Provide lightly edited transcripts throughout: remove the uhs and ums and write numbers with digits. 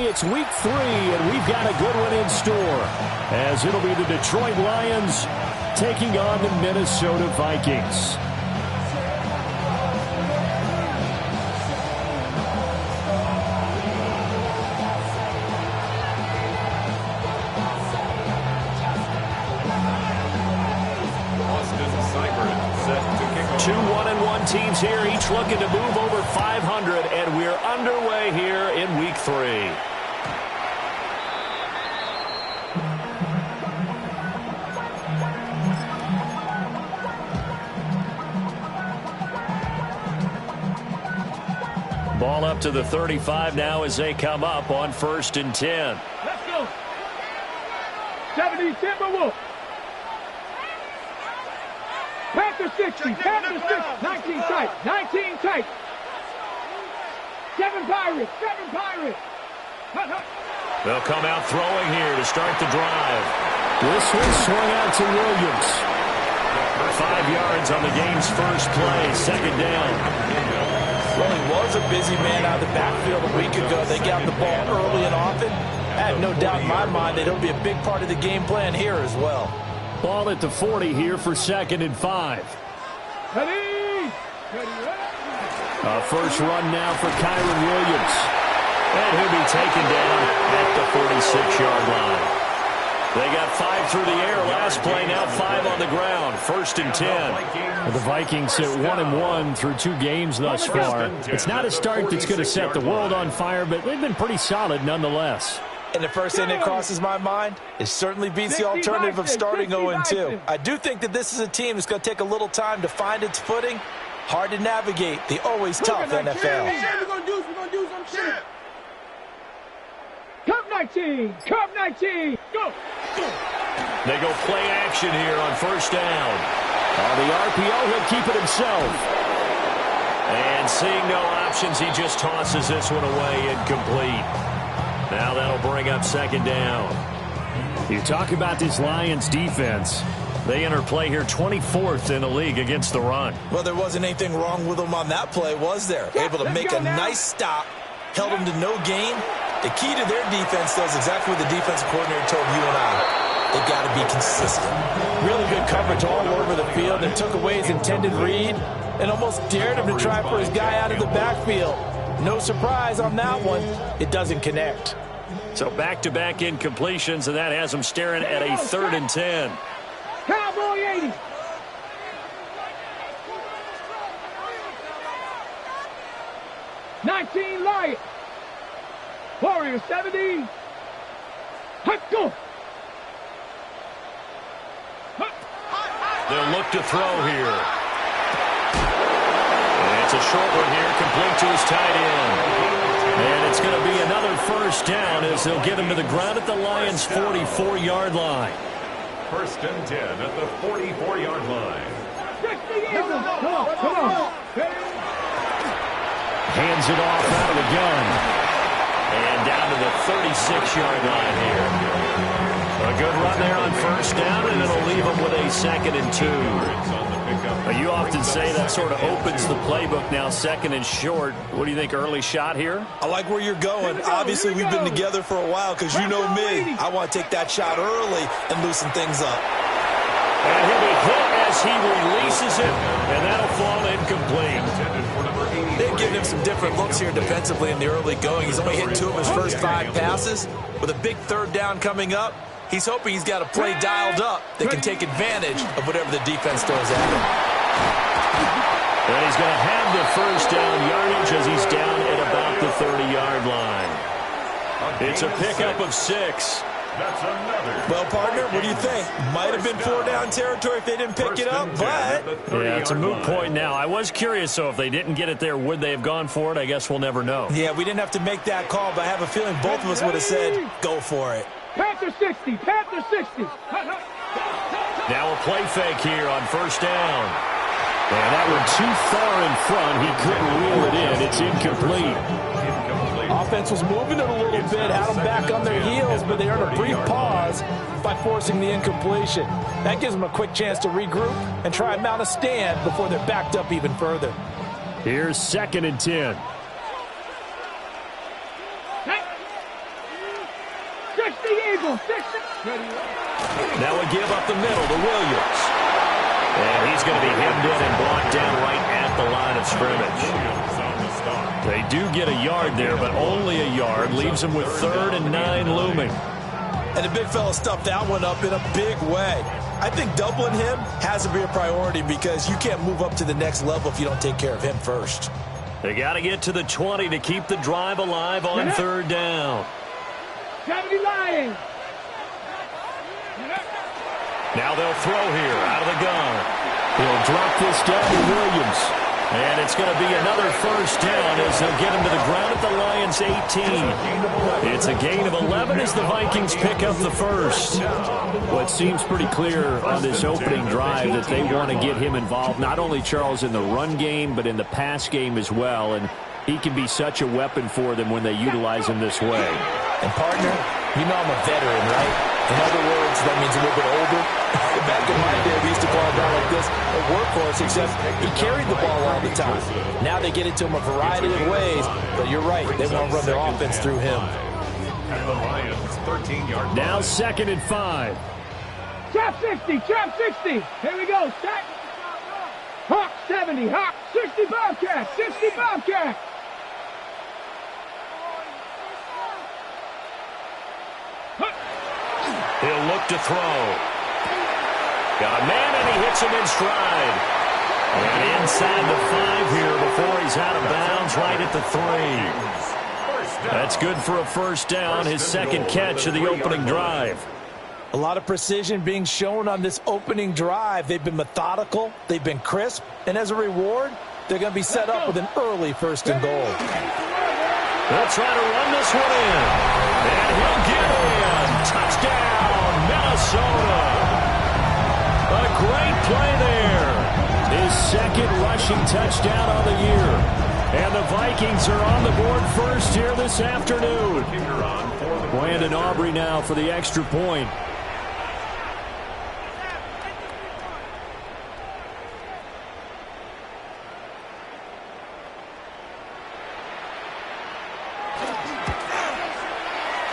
it's week 3, and we've got a good one in store, as it'll be the Detroit Lions taking on the Minnesota Vikings. Two 1-1 teams here, each looking to move over 500, and we're underway here in week 3. Ball up to the 35 now as they come up on 1st and 10. Let's go. 70 Timberwolves. Panther 60, Panther 60, 19 tight, 19 tight. 7 Pirates, 7 Pirates. They'll come out throwing here to start the drive. This one swung out to Williams. 5 yards on the game's first play, 2nd down. Well, he was a busy man out of the backfield a week ago. They got the ball early and often. I have no doubt in my mind that it'll be a big part of the game plan here as well. Ball at the 40 here for 2nd and 5. Ready? A first run now for Kyron Williams. And he'll be taken down at the 46-yard line. They got 5 through the air last play, now 5 on the ground. 1st and 10. The Vikings at 1-1 through 2 games thus far. It's not a start that's going to set the world on fire, but they've been pretty solid nonetheless. And the first thing that crosses my mind, it certainly beats the alternative of starting 0-2. I do think that this is a team that's going to take a little time to find its footing. Hard to navigate. The always tough NFL. We're going to do some shit. Cup 19, Cup 19, go. They go play action here on 1st down. On the RPO, he'll keep it himself. And seeing no options, he just tosses this one away incomplete. Now that'll bring up 2nd down. You talk about this Lions defense. They enter play here 24th in the league against the run. Well, there wasn't anything wrong with them on that play, was there? Able to make a nice stop, held them to no gain. The key to their defense, though, is exactly what the defensive coordinator told you and I. They've got to be consistent. Really good coverage all over the field. They took away his intended read and almost dared him to try for his guy out of the backfield. No surprise on that one. It doesn't connect. So back-to-back incompletions, and that has them staring at a 3rd and 10. Cowboy 80. $19 Lions. Warrior 70. Hut go. They'll look to throw here. And it's a short one here, complete to his tight end. And it's going to be another 1st down as they'll get him to the ground at the Lions' 44-yard line. 1st and 10 at the 44-yard line. Come on. Hands it off out of the gun. And down to the 36-yard line here. A good run there on 1st down, and it'll leave them with a 2nd and 2. You often say that sort of opens the playbook now, 2nd and short. What do you think, early shot here? I like where you're going. Obviously, we've been together for a while because you know me. I want to take that shot early and loosen things up. And he'll be hit as he releases it, and that'll fall incomplete. They've given him some different looks here defensively in the early going. He's only hit 2 of his first 5 passes. With a big 3rd down coming up, he's hoping he's got a play dialed up that can take advantage of whatever the defense throws at him. And he's going to have the 1st down yardage as he's down at about the 30-yard line. It's a pickup of 6. That's another. Well, partner, what do you think? Might have been 4-down territory if they didn't pick it up, but... Yeah, it's a moot point now. I was curious, so if they didn't get it there, would they have gone for it? I guess we'll never know. Yeah, we didn't have to make that call, but I have a feeling both of us would have said, go for it. Panther 60, Panther 60. Now a play fake here on 1st down. And that one too far in front. He couldn't reel it in. It's incomplete. Offense was moving it a little bit, had them back on their heels, but they earned a brief pause by forcing the incompletion. That gives them a quick chance to regroup and try and mount a stand before they're backed up even further. Here's 2nd and 10. 60 Eagles. 60. Now a give up the middle to Williams. And he's going to be hemmed in and blocked down right at the line of scrimmage. They do get a yard there, but only a yard. Leaves them with 3rd and 9 looming. And the big fella stuffed that one up in a big way. I think doubling him has to be a priority because you can't move up to the next level if you don't take care of him first. They got to get to the 20 to keep the drive alive on 3rd down. 70 Lions. Now they'll throw here out of the gun. He'll drop this down to Williams. And it's going to be another 1st down as they'll get him to the ground at the Lions' 18. It's a gain of 11 as the Vikings pick up the 1st. Well, it seems pretty clear on this opening drive that they want to get him involved, not only, Charles, in the run game, but in the pass game as well. And he can be such a weapon for them when they utilize him this way. And, partner, you know I'm a veteran, right? In other words, that means a little bit older. Back in my day, we used to call a guy like this a workhorse, except he carried the ball all the time. Now they get it to him a variety of ways, but you're right. They want to run their offense through him. And the Lions, 13-yard. Now 2nd and 5. Trap 60. Trap 60. Here we go. Stack. Hawk 70. Hawk 60 Bobcat. 60 Bobcat. He'll look to throw. Got a man, and he hits him in stride. And inside the 5 here before he's out of bounds right at the 3. That's good for a 1st down, his 2nd catch of the opening drive. A lot of precision being shown on this opening drive. They've been methodical. They've been crisp. And as a reward, they're going to be set up with an early 1st and goal. They'll try to run this one in. And he'll get in. Touchdown, Minnesota. A great play there. His 2nd rushing touchdown on the year. And the Vikings are on the board first here this afternoon. Brandon Aubrey now for the extra point.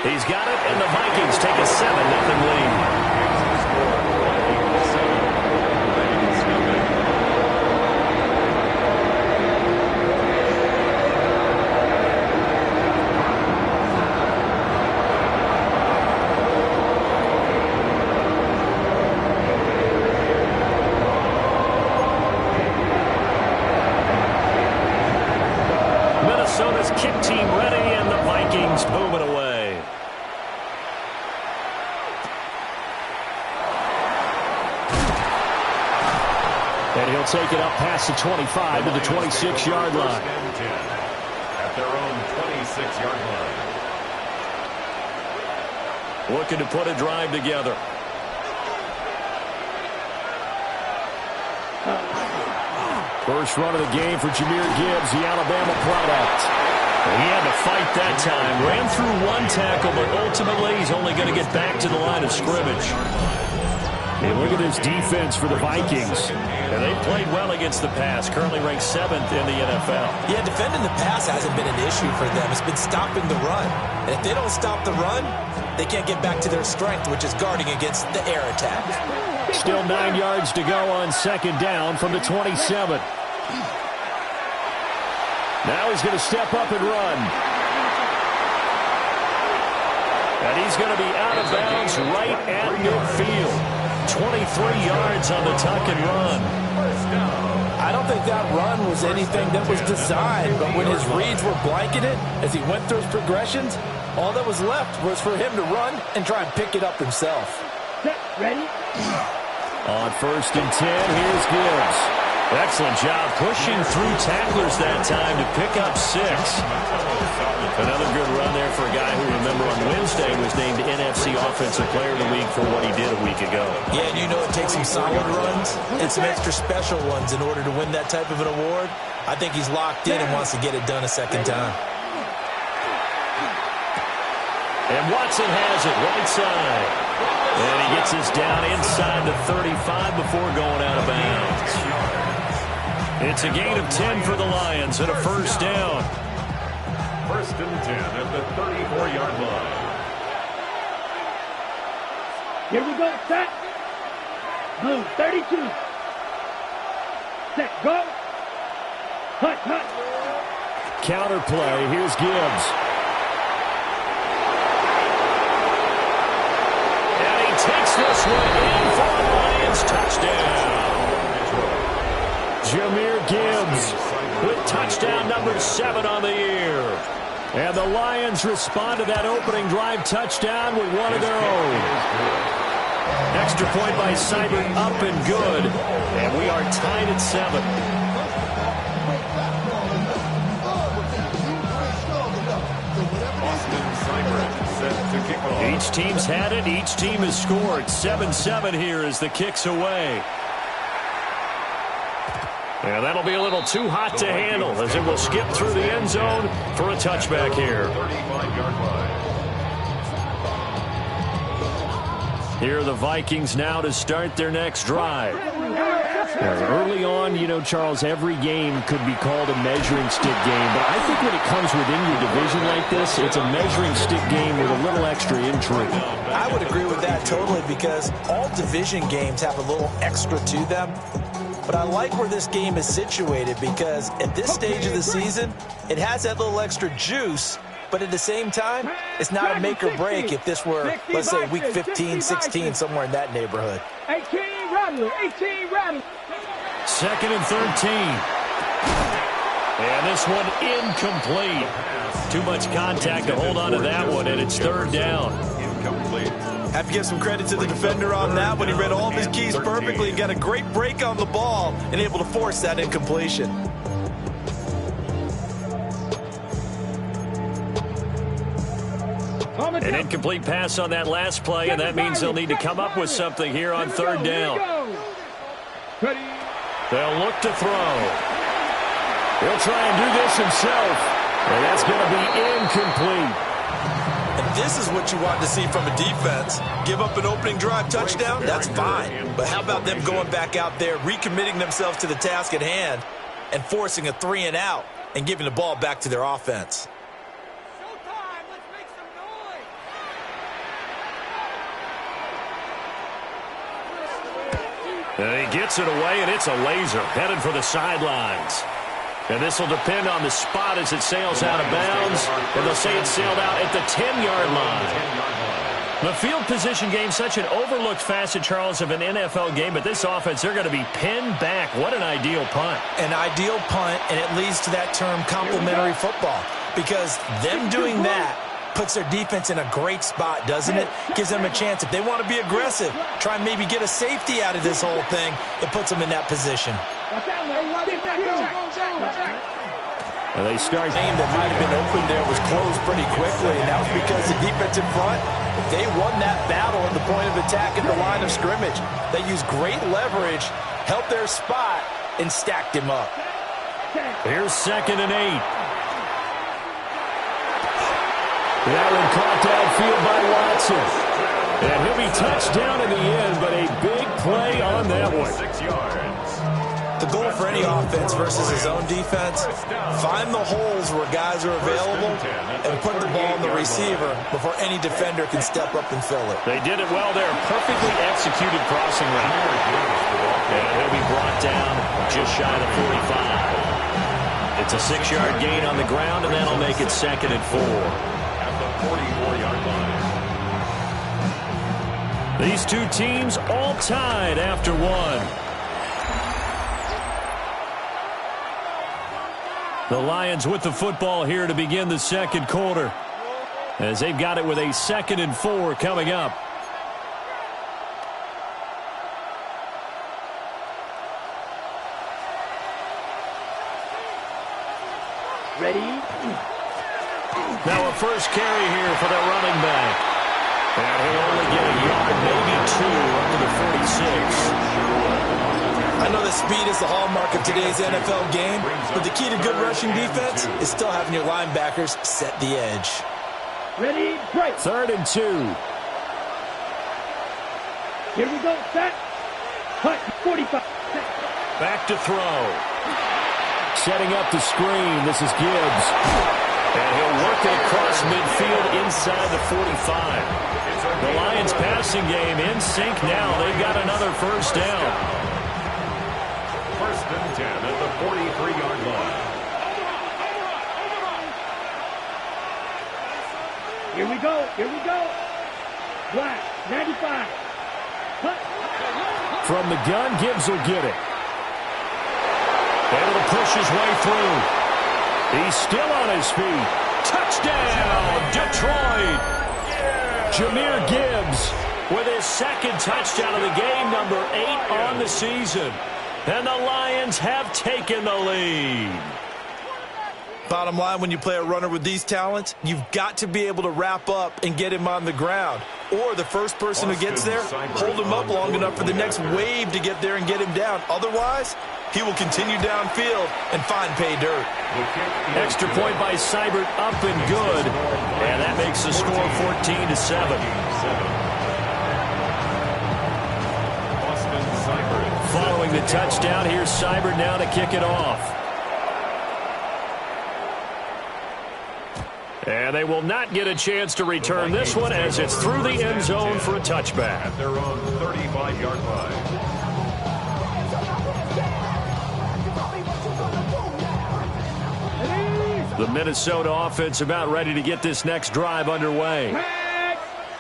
He's got it, and the Vikings take a 7-0 lead. Minnesota's kick team ready, and the Vikings move it away. And he'll take it up past the 25 to the 26-yard line. At their own 26-yard line. Looking to put a drive together. First run of the game for Jahmyr Gibbs, the Alabama product. He had to fight that time. Ran through 1 tackle, but ultimately he's only going to get back to the line of scrimmage. And look at this defense for the Vikings. And they played well against the pass, currently ranked 7th in the NFL. Yeah, defending the pass hasn't been an issue for them. It's been stopping the run. And if they don't stop the run, they can't get back to their strength, which is guarding against the air attack. Still 9 yards to go on 2nd down from the 27. Now he's going to step up and run. And he's going to be out of bounds right at midfield. 23 yards on the tuck and run. I don't think that run was anything that was designed, but when his reads were blanketed, as he went through his progressions, all that was left was for him to run and try and pick it up himself. Ready? On 1st and 10, here's Gibbs. Excellent job pushing through tacklers that time to pick up 6. Another good run there for a guy who, remember, on Wednesday was named NFC Offensive Player of the Week for what he did a week ago. Yeah, and you know it takes some solid runs and some extra special ones in order to win that type of an award. I think he's locked in and wants to get it done a 2nd time. And Watson has it right side. And he gets us down inside the 35 before going out of bounds. It's a gain of 10 for the Lions and a 1st down. 1st and 10 at the 34-yard line. Here we go, set. Blue, 32. Set, go. Hut, hut. Counter play. Here's Gibbs. And he takes this one in for a Lions touchdown. Jahmyr Gibbs with touchdown number 7 on the year. And the Lions respond to that opening drive touchdown with one of their own. Extra point by Seibert, up and good. And we are tied at 7. Each team's had it. Each team has scored. 7-7 here as the kick's away. And that'll be a little too hot to handle as it will skip through the end zone for a touchback here. 35-yard line. Here are the Vikings now to start their next drive. Early on, you know, Charles, every game could be called a measuring stick game. But I think when it comes within your division like this, it's a measuring stick game with a little extra intrigue. I would agree with that totally because all division games have a little extra to them. But I like where this game is situated because at this stage of the season, it has that little extra juice. But at the same time, it's not a make or break if this were, let's say, week 15, 16, somewhere in that neighborhood. 18 Rattler, 18 Rattler. 2nd and 13. And this one incomplete. Too much contact to hold on to that one, and it's 3rd down. Incomplete. Have to give some credit to the defender on that when he read all of his keys perfectly and got a great break on the ball and able to force that incompletion. An incomplete pass on that last play, and that means they'll need to come up with something here on 3rd down. They'll look to throw. He'll try and do this himself, and that's going to be incomplete. And this is what you want to see from a defense. Give up an opening drive touchdown, that's fine. But how about them going back out there, recommitting themselves to the task at hand, and forcing a 3-and-out and giving the ball back to their offense. And he gets it away, and it's a laser headed for the sidelines. And this will depend on the spot as it sails out of bounds. And they'll say it sailed out at the 10-yard line. The field position game, such an overlooked facet, Charles, of an NFL game. But this offense, they're going to be pinned back. What an ideal punt. An ideal punt, and it leads to that term complementary football. Because them doing that puts their defense in a great spot, doesn't it? Gives them a chance. If they want to be aggressive, try and maybe get a safety out of this whole thing, it puts them in that position. And they start. Game that might have been open there was closed pretty quickly, and that was because the defense in front, they won that battle at the point of attack at the line of scrimmage. They used great leverage, helped their spot, and stacked him up. Here's 2nd and 8. That one caught downfield by Watson. And he'll be touched down in the end, but a big play on that one. 6 yards. The goal for any offense versus his own defense, find the holes where guys are available and put the ball on the receiver before any defender can step up and fill it. They did it well there. Perfectly executed crossing route. And he'll be brought down just shy of the 45. It's a 6-yard gain on the ground, and that'll make it 2nd and 4. 44-yard line. These two teams all tied after one. The Lions with the football here to begin the second quarter, as they've got it with a 2nd and 4 coming up. Ready? Now a first carry here for the running back. And he'll only get a yard, maybe 2, up to the 46. I know that speed is the hallmark of today's NFL game, but the key to good rushing defense is still having your linebackers set the edge. Ready? Break. 3rd and 2. Here we go. Set. Hut. 45. Back to throw. Setting up the screen. This is Gibbs. And he'll work it across midfield inside the 45. The Lions passing game in sync now. They've got another first down. First and 10 at the 43-yard line. Here we go. Here we go. Black, 95. Cut. From the gun, Gibbs will get it. Able to push his way through. He's still on his feet. Touchdown, Detroit. Jahmyr Gibbs with his second touchdown of the game, number 8 on the season. And the Lions have taken the lead. Bottom line, when you play a runner with these talents, you've got to be able to wrap up and get him on the ground. Or the first person who gets there, hold him up long enough for the next wave to get there and get him down. Otherwise, he will continue downfield and find pay dirt. Extra point by Seibert, up and good. And that makes the score 14-7. Following the touchdown, here's Seibert now to kick it off. And they will not get a chance to return this one as it's through the end zone for a touchback. At their own 35-yard line. The Minnesota offense about ready to get this next drive underway.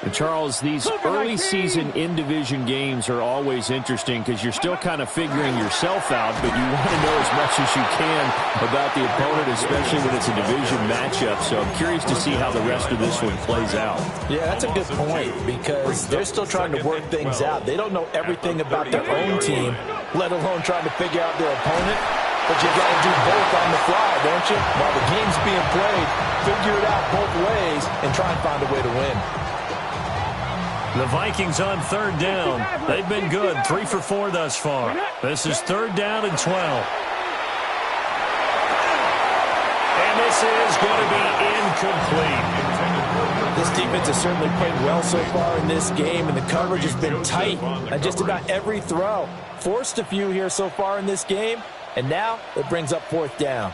And Charles, these early season in-division games are always interesting because you're still kind of figuring yourself out, but you want to know as much as you can about the opponent, especially when it's a division matchup. So I'm curious to see how the rest of this one plays out. Yeah, that's a good point because they're still trying to work things out. They don't know everything about their own team, let alone trying to figure out their opponent. But you got to do both on the fly, don't you? While the game's being played, figure it out both ways and try and find a way to win. The Vikings on third down. They've been good, 3 for 4 thus far. This is third down and 12. And this is going to be incomplete. This defense has certainly played well so far in this game, and the coverage has been tight on just about every throw. Forced a few here so far in this game, and now it brings up fourth down.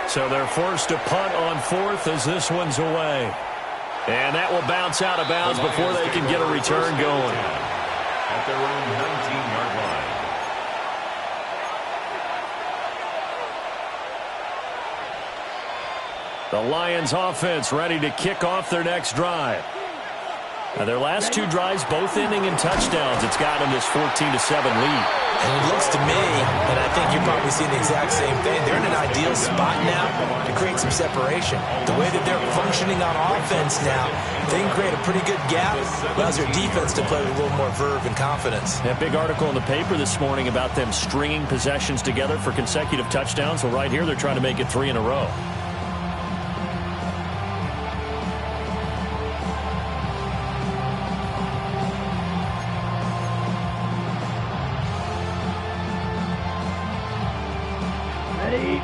So they're forced to punt on fourth as this one's away. And that will bounce out of bounds before they can get a return going. At their own 19-yard line. The Lions offense ready to kick off their next drive. Now their last 2 drives both ending in touchdowns. It's got them this 14-7 lead. And it looks to me, and I think you're probably seeing the exact same thing, they're in an ideal spot now to create some separation. The way that they're functioning on offense now, they can create a pretty good gap, allows their defense to play with a little more verve and confidence. That big article in the paper this morning about them stringing possessions together for consecutive touchdowns. Well, right here they're trying to make it 3 in a row.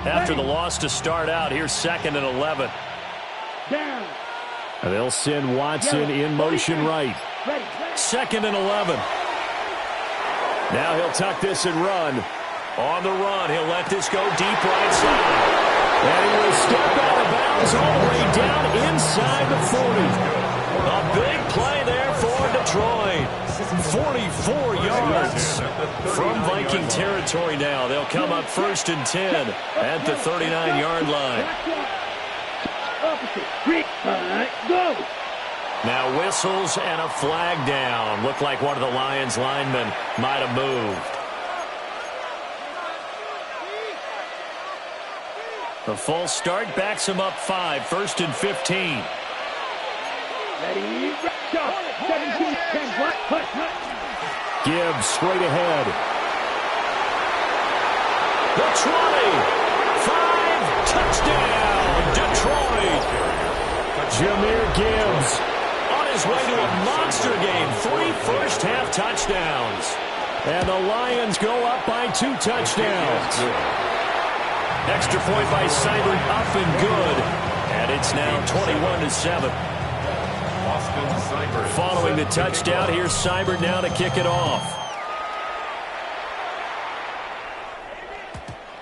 After the loss to start out, here's 2nd and 11. Down. They'll send Watson in motion right. 2nd and 11. Now he'll tuck this and run. On the run, he'll let this go deep right side. And he will step out of bounds all the way down inside the 40. A big play there for Detroit. 44 yards from Viking territory now. They'll come up 1st and 10 at the 39-yard line. Go. Now whistles and a flag down. Looked like one of the Lions linemen might have moved. The false start backs him up 5, 1st and 15. Ready, go. 17-10, hut. Gibbs straight ahead. The 20. 5, touchdown, Detroit. Jahmyr Gibbs on his way to a monster game. 3 first-half touchdowns. And the Lions go up by 2 touchdowns. Extra point by Seibert, up and good. And it's now 21-7. Following the touchdown, here's Seibert now to kick it off.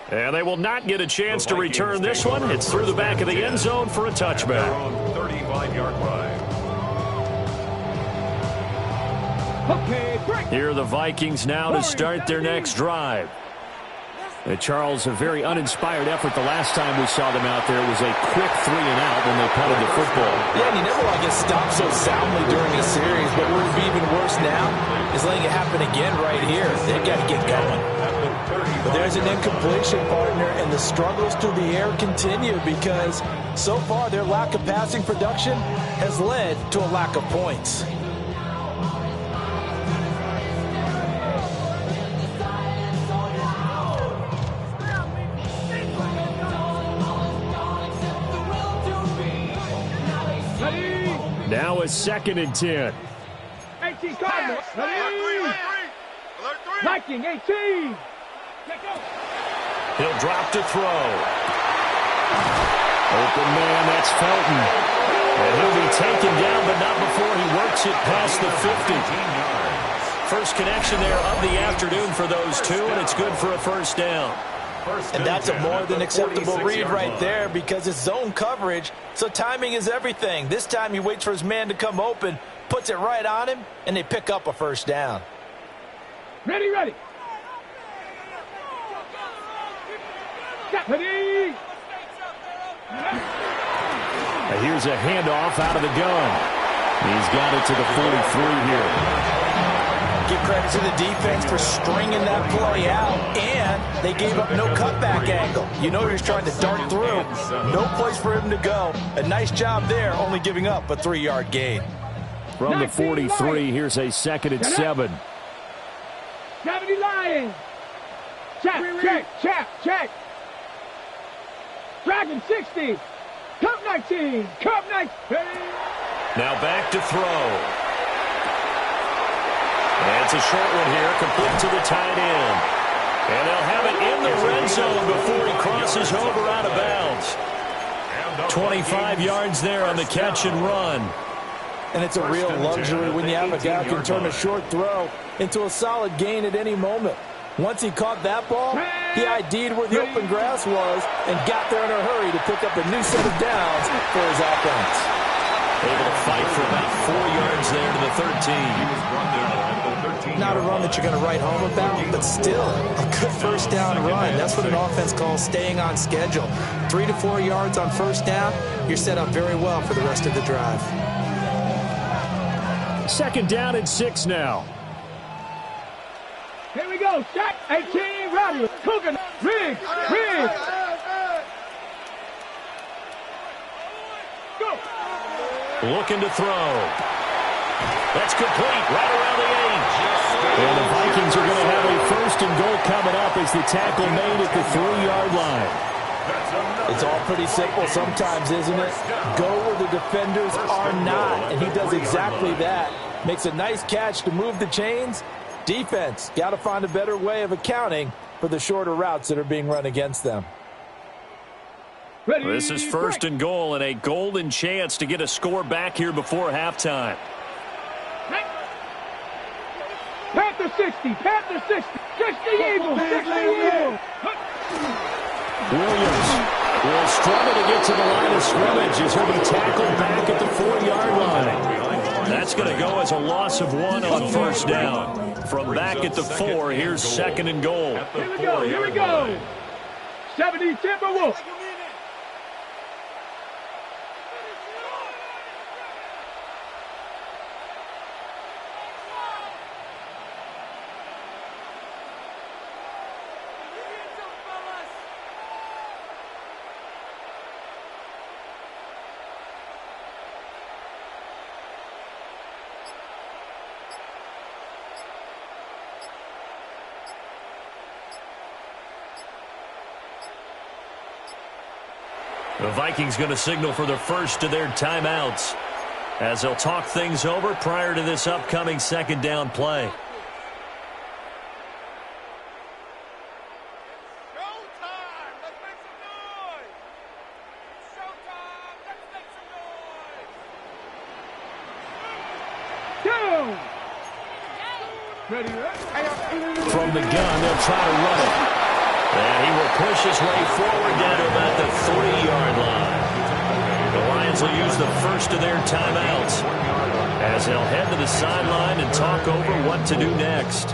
And they will not get a chance to return this one. It's through the back of the end zone for a touchback. 35-yard line. Here are the Vikings now to start their next drive. Charles, a very uninspired effort the last time we saw them out there. It was a quick 3-and-out when they punted the football. Yeah, and you never want to get stopped so soundly during a series, but what would be even worse now is letting it happen again right here. They've got to get going. But there's an incompletion, partner, and the struggles through the air continue because so far their lack of passing production has led to a lack of points. Now a 2nd and 10. 18 Cardinals. Viking 18. He'll drop to throw. Open man, that's Felton. And he'll be taken down, but not before he works it past the 50. First connection there of the afternoon for those two, and it's good for a first down. And that's a more than acceptable read right there because it's zone coverage, so timing is everything. This time he waits for his man to come open, puts it right on him, and they pick up a first down. Ready. Ready. Here's a handoff out of the gun. He's got it to the 43 here. Give credit to the defense for stringing that play out, and they gave up no cutback angle. You know he's trying to dart through. No place for him to go. A nice job there, only giving up a 3-yard gain. From the 43, here's a 2nd and 7. 70 Lions. Check. Dragon 60. Cup 19. Cup 19. Now back to throw. And it's a short one here, complete to the tight end. And they'll have it in the red zone before he crosses over out of bounds. 25 yards there on the catch and run. And it's a real luxury when you have a guy who can turn a short throw into a solid gain at any moment. Once he caught that ball, he ID'd where the open grass was and got there in a hurry to pick up a new set of downs for his offense. Able to fight for about 4 yards there to the 13. Not a run that you're going to write home about, but still a good first down run. That's what an offense calls staying on schedule. 3 to 4 yards on first down, you're set up very well for the rest of the drive. 2nd down and 6 now. Here we go. Shot 18. Roddy. Cooking. Riggs. Go. Looking to throw. That's complete right around the 8. And the Vikings are going to have a 1st and goal coming up as the tackle made at the 3-yard line. It's all pretty simple sometimes, isn't it? Go where the defenders are not, and he does exactly that. Makes a nice catch to move the chains. Defense, got to find a better way of accounting for the shorter routes that are being run against them. This is 1st and goal and a golden chance to get a score back here before halftime. Panther 60. 60 Eagles. Williams will struggle to get to the line of scrimmage as he'll be tackled back at the 4-yard line. That's going to go as a loss of 1 on first down. From back at the 4, here's 2nd and goal. Here we go. 70 Timberwolves. The Vikings going to signal for the first of their timeouts as they'll talk things over prior to this upcoming 2nd down play. From the gun, they'll try to run it. And he will push his way forward down to about the 40-yard line. The Lions will use the first of their timeouts as they'll head to the sideline and talk over what to do next.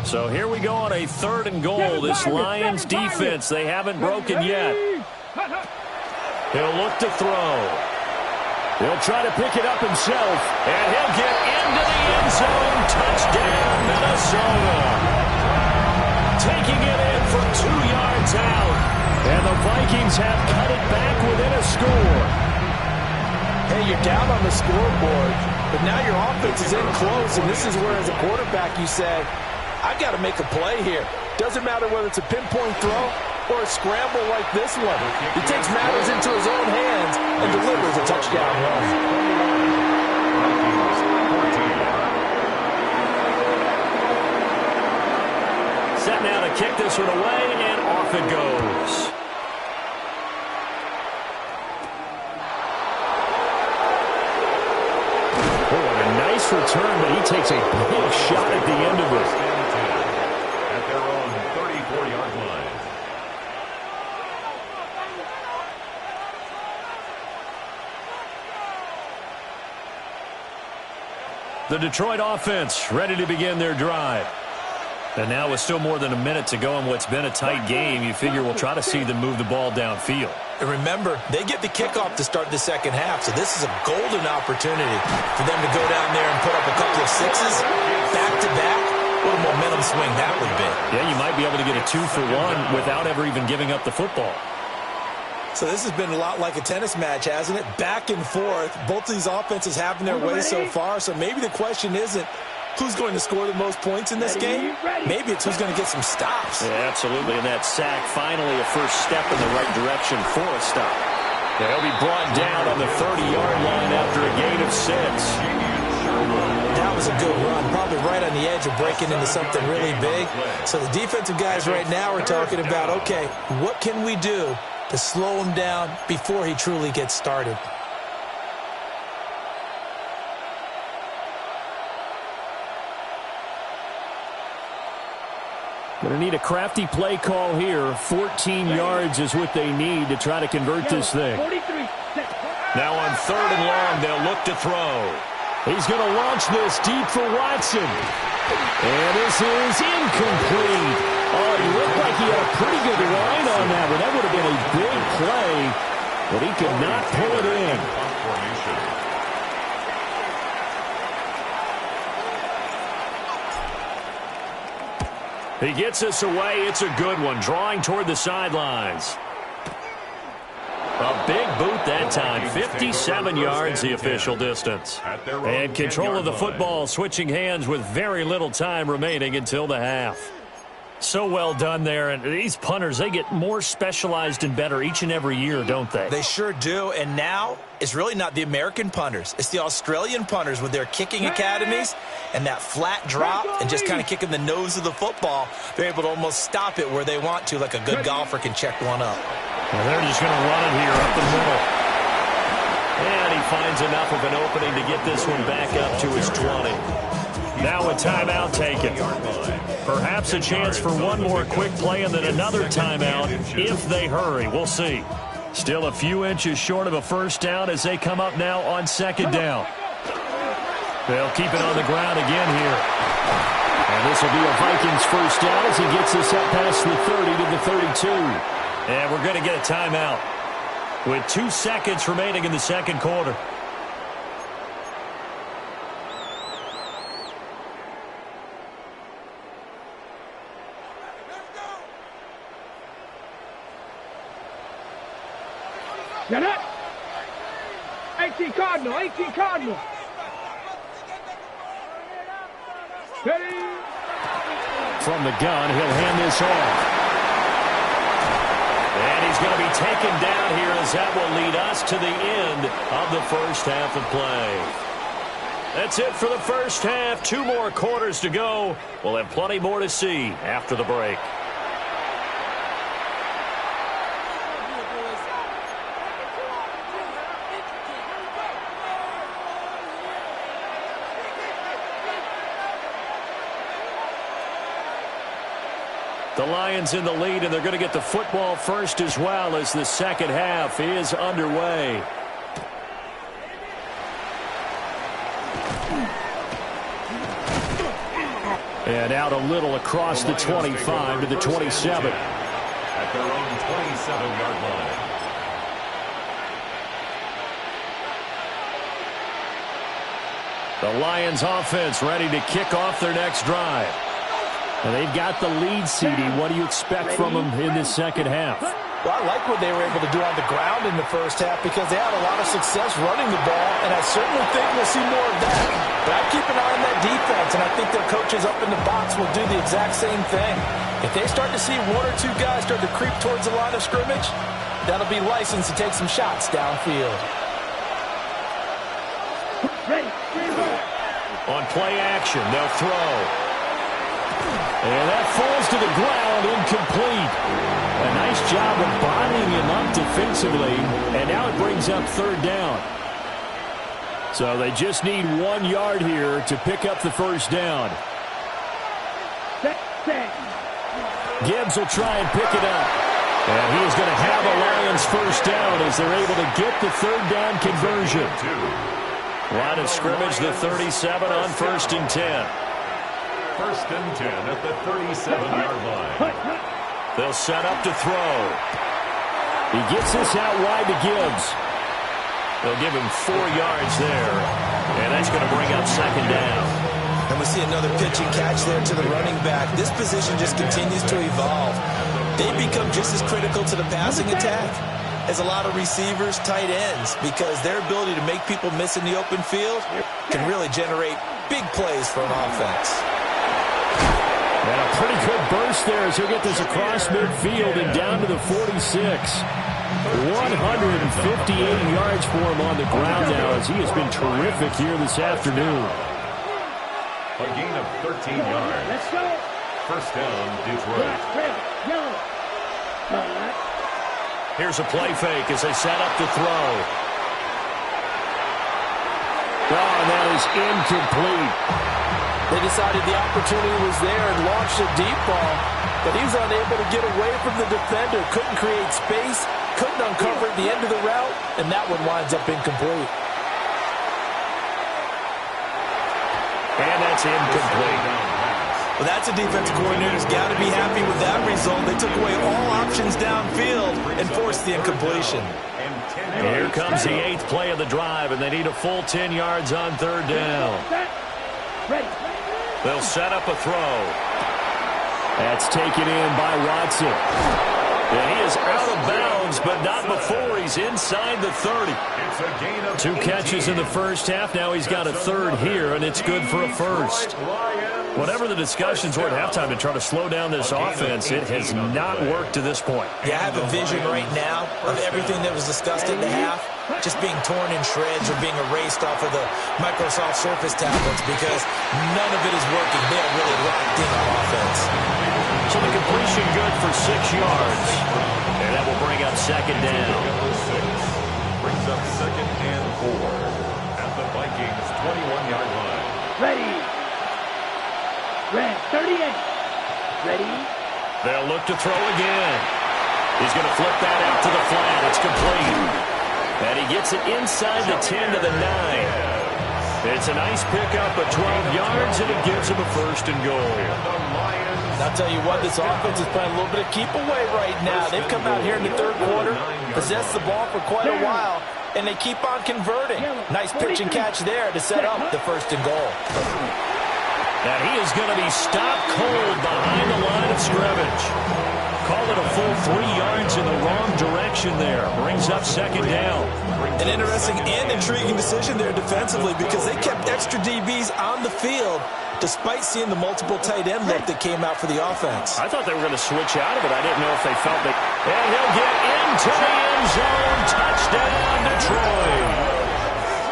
So here we go on a 3rd and goal. This Lions defense, they haven't broken yet. He'll look to throw. He'll try to pick it up himself, and he'll get into the end zone. Touchdown, Minnesota. Taking it in from 2 yards out. And the Vikings have cut it back within a score. Hey, you're down on the scoreboard, but now your offense is in close, and this is where, as a quarterback, you say, I've got to make a play here. Doesn't matter whether it's a pinpoint throw or a scramble like this one. He takes matters into his own hands and delivers a touchdown run. Set now to kick this one away, and off it goes. Oh, what a nice return, but he takes a big shot at the end of it. At their own 34-yard line. The Detroit offense ready to begin their drive. And now with still more than a minute to go in what's been a tight game, you figure we'll try to see them move the ball downfield. And remember, they get the kickoff to start the second half, so this is a golden opportunity for them to go down there and put up a couple of sixes back-to-back. What a momentum swing that would be. Yeah, you might be able to get a 2-for-1 without ever even giving up the football. So this has been a lot like a tennis match, hasn't it? Back and forth. Both of these offenses having their way so far, so maybe the question isn't who's going to score the most points in this game. Maybe it's who's going to get some stops. Yeah, absolutely, and that sack finally a first step in the right direction for a stop. Yeah, he'll be brought down on the 30-yard line after a gain of 6. That was a good run, probably right on the edge of breaking into something really big. So the defensive guys right now are talking about, okay, what can we do to slow him down before he truly gets started? Going to need a crafty play call here. 14 yards is what they need to try to convert this thing. Now on 3rd and long, they'll look to throw. He's going to launch this deep for Watson. And this is incomplete. Oh, he looked like he had a pretty good line on that one. That would have been a big play, but he could not pull it in. He gets us away. It's a good one, drawing toward the sidelines. A big boot that time, 57 yards the official distance. And control of the football, switching hands with very little time remaining until the half. So well done there, and these punters, they get more specialized and better each and every year, don't they? They sure do, and now it's really not the American punters. It's the Australian punters with their kicking academies and that flat drop and just kind of kicking the nose of the football. They're able to almost stop it where they want to, like a good golfer can check one up. Well, they're just going to run it here up the middle. And he finds enough of an opening to get this one back up to his 20. Now a timeout taken. Perhaps a chance for one more quick play and then another timeout if they hurry. We'll see. Still a few inches short of a first down as they come up now on 2nd down. They'll keep it on the ground again here. And this will be a Vikings first down as he gets this up past the 30 to the 32. And we're going to get a timeout with 2 seconds remaining in the second quarter. Get it! 18 Cardinal, 18 Cardinal. Ready? From the gun, he'll hand this off. And he's going to be taken down here as that will lead us to the end of the first half of play. That's it for the first half. 2 more quarters to go. We'll have plenty more to see after the break. The Lions in the lead, and they're going to get the football first as well as the second half is underway. And out a little across the 25 to the 27. At their own 27-yard line. The Lions offense ready to kick off their next drive. And they've got the lead, CD. What do you expect from them in this second half? Well, I like what they were able to do on the ground in the first half because they had a lot of success running the ball, and I certainly think we'll see more of that. But I keep an eye on that defense, and I think their coaches up in the box will do the exact same thing. If they start to see one or two guys start to creep towards the line of scrimmage, that'll be licensed to take some shots downfield. On play action, they'll throw. And that falls to the ground, incomplete. A nice job of bottling him up defensively, and now it brings up third down. So they just need 1 yard here to pick up the first down. Gibbs will try and pick it up. And he is going to have a Lions first down as they're able to get the third down conversion. Line of scrimmage, the 37 on 1st and 10. 1st and 10 at the 37-yard line. They'll set up to throw. He gets this out wide to Gibbs. They'll give him 4 yards there, and that's going to bring up second down. And we see another pitch and catch there to the running back. This position just continues to evolve. They become just as critical to the passing attack as a lot of receivers, tight ends, because their ability to make people miss in the open field can really generate big plays for an offense. And a pretty good burst there as he'll get this across midfield and down to the 46. 158 yards for him on the ground now as he has been terrific here this afternoon. A gain of 13 yards. Let's go. First down, Detroit. Here's a play fake as they set up to throw. Oh, and that is incomplete. They decided the opportunity was there and launched a deep ball, but he was unable to get away from the defender, couldn't create space, couldn't uncover at the end of the route, and that one winds up incomplete. And that's incomplete. Well, that's a defensive coordinator's got to be happy with that result. They took away all options downfield and forced the incompletion. And here comes the 8th play of the drive, and they need a full 10 yards on third down. They'll set up a throw. That's taken in by Watson. And he is out of bounds, but not before he's inside the 30. 2 catches in the first half. Now he's got a third here, and it's good for a first. Whatever the discussions were at halftime to try to slow down this offense, it has not worked to this point. Yeah, I have a vision right now of everything that was discussed in the half just being torn in shreds or being erased off of the Microsoft Surface tablets because none of it is working. They are really locked in on offense. So the completion good for 6 yards. And that will bring up second down. Brings up 2nd and 4 at the Vikings 21-yard line. Ready. Red, 38. Ready. They'll look to throw again. He's going to flip that out to the flat. It's complete. And he gets it inside the 10 to the 9. It's a nice pickup of 12 yards, and it gives him a 1st and goal. I'll tell you what, this offense is playing a little bit of keep away right now. They've come out here in the third quarter, possessed the ball for quite a while, and they keep on converting. Nice pitch and catch there to set up the 1st and goal. And he is going to be stopped cold behind the line of scrimmage. Call it a full 3 yards in the wrong direction there. Brings up second down. An interesting and intriguing decision there defensively because they kept extra DBs on the field despite seeing the multiple tight end look that came out for the offense. I thought they were going to switch out of it. I didn't know if they felt that. And he'll get into the end zone. Touchdown, Detroit.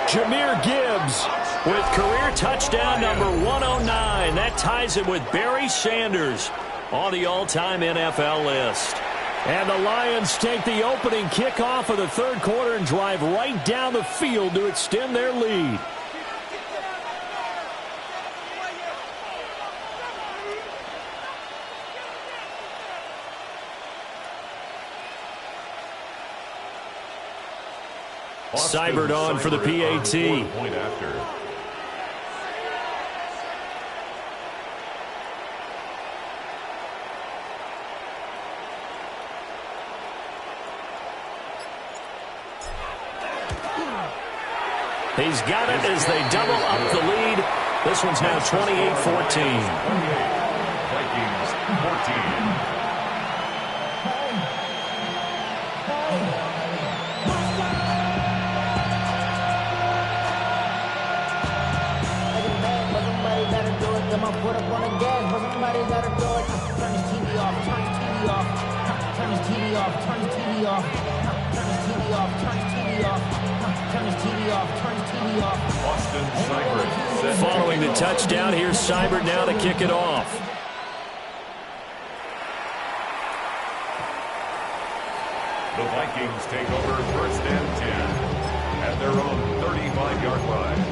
Jahmyr Gibbs with career touchdown number 109. That ties him with Barry Sanders on the all-time NFL list. And the Lions take the opening kickoff of the third quarter and drive right down the field to extend their lead. Seibert on for the PAT. Point after. He's got it as they double up the lead. This one's now 28-14. Vikings 14. Put up on the gas, but somebody gotta do it. Turn his TV off, turn his TV off. Turn his TV off, turn his TV off. Turn his TV off, turn his TV off. Turn his TV off, turn his TV off. Austin Seibert. Following the touchdown, here's Seibert now to kick it off. The Vikings take over first and 10 at their own 35-yard line.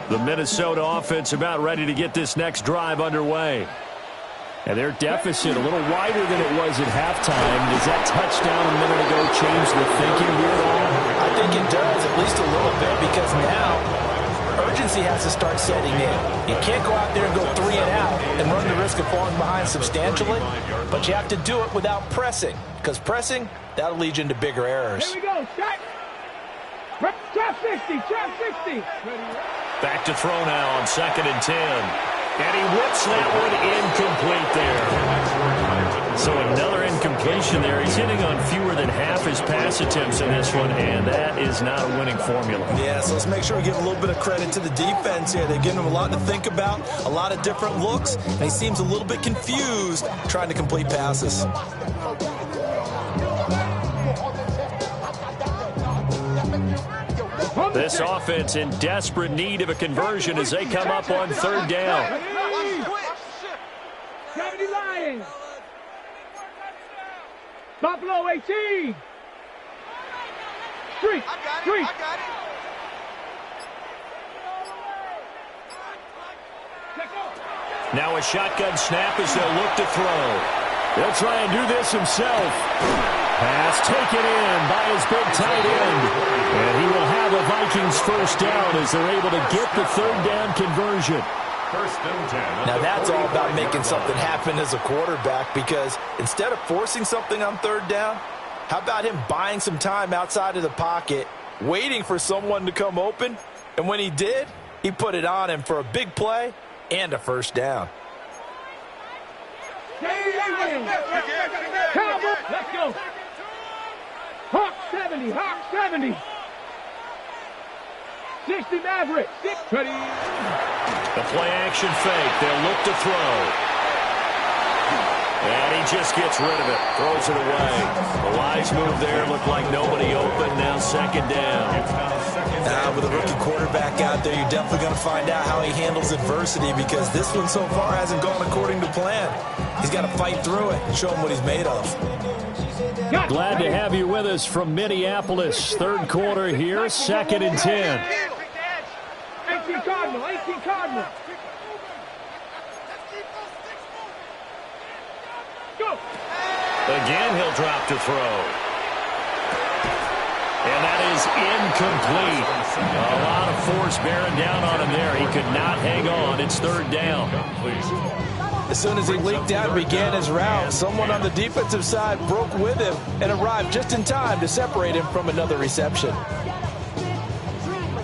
The Minnesota offense about ready to get this next drive underway. And their deficit a little wider than it was at halftime. Does that touchdown a minute ago change the thinking here at all? I think it does, at least a little bit, because now urgency has to start setting in. You can't go out there and go 3 and out and run the risk of falling behind substantially, but you have to do it without pressing, because pressing, that'll lead you into bigger errors. Here we go, shot. Trap 60, trap 60. Back to throw now on 2nd and 10. And he whips that one incomplete there. So another incompletion there. He's hitting on fewer than half his pass attempts in this one, and that is not a winning formula. Yeah, so let's make sure we give a little bit of credit to the defense here. They've given him a lot to think about, a lot of different looks, and he seems a little bit confused trying to complete passes. This offense in desperate need of a conversion as they come up on 3rd down. 70 Lions. Buffalo 18. Street. Street. Now a shotgun snap as they'll look to throw. They'll try and do this himself. Pass taken in by his big tight end. And he will have a Vikings first down as they're able to get the 3rd down conversion. First and 10. Now that's all about making something happen as a quarterback, because instead of forcing something on 3rd down, how about him buying some time outside of the pocket, waiting for someone to come open, and when he did, he put it on him for a big play and a first down. Cowboy, let's go. Hawk 70, Hawk 70. 60 Maverick, 6. Ready. The play action fake. They'll look to throw. And he just gets rid of it. Throws it away. The wise move there. Looked like nobody open. Now 2nd down. With a rookie quarterback out there, you're definitely going to find out how he handles adversity, because this one so far hasn't gone according to plan. He's got to fight through it and show him what he's made of. Glad to have you with us from Minneapolis. 3rd quarter here, 2nd and 10. 18 Cardinal, 18 Cardinal. Go. Again, he'll drop to throw. And that is incomplete. A lot of force bearing down on him there. He could not hang on. It's 3rd down. As soon as he leaked out and began his route, someone on the defensive side broke with him and arrived just in time to separate him from another reception.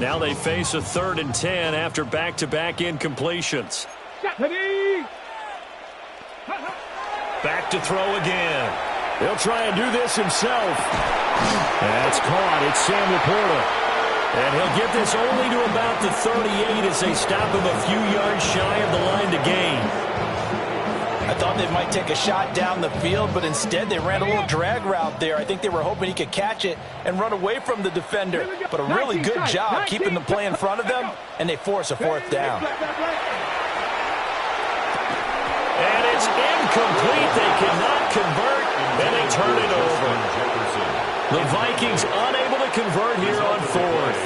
Now they face a 3rd and 10 after back-to-back incompletions. Back to throw again. He'll try and do this himself. That's caught. It's Sam Laporta. And he'll get this only to about the 38 as they stop him a few yards shy of the line to gain. I thought they might take a shot down the field, but instead they ran a little drag route there. I think they were hoping he could catch it and run away from the defender. But a really good job keeping the play in front of them, and they force a 4th down. And it's incomplete. They cannot convert, and they turn it over. The Vikings unable to convert here on fourth.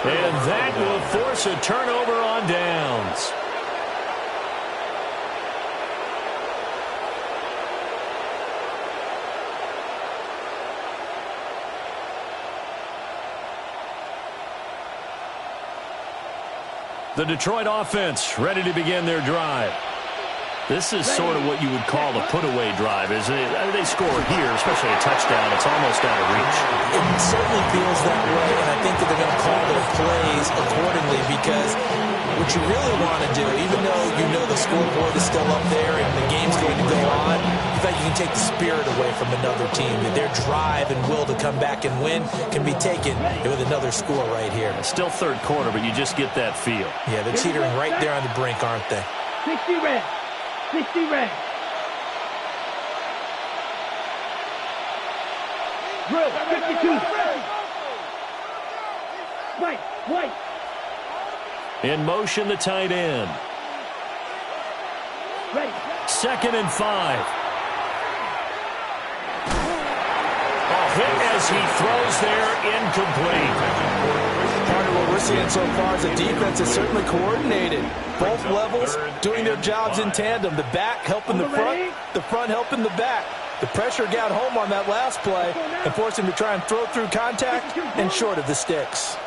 And that will force a turnover on downs. The Detroit offense ready to begin their drive. This is sort of what you would call a put-away drive, isn't it? I mean, they score here, especially a touchdown. It's almost out of reach. It certainly feels that way, and I think that they're going to call their plays accordingly because what you really want to do, even though you know the scoreboard is still up there and the game's going to go on, you think you can take the spirit away from another team. That their drive and will to come back and win can be taken with another score right here. It's still third quarter, but you just get that feel. Yeah, they're teetering right there on the brink, aren't they? 60 red. 60 red. Drill, 52. White. In motion, the tight end. Ready. 2nd and 5. Hit as he throws there, incomplete. Part of what we're seeing so far is the defense is certainly coordinated. Both levels doing their jobs in tandem. The back helping the front helping the back. The pressure got home on that last play and forced him to try and throw through contact and short of the sticks.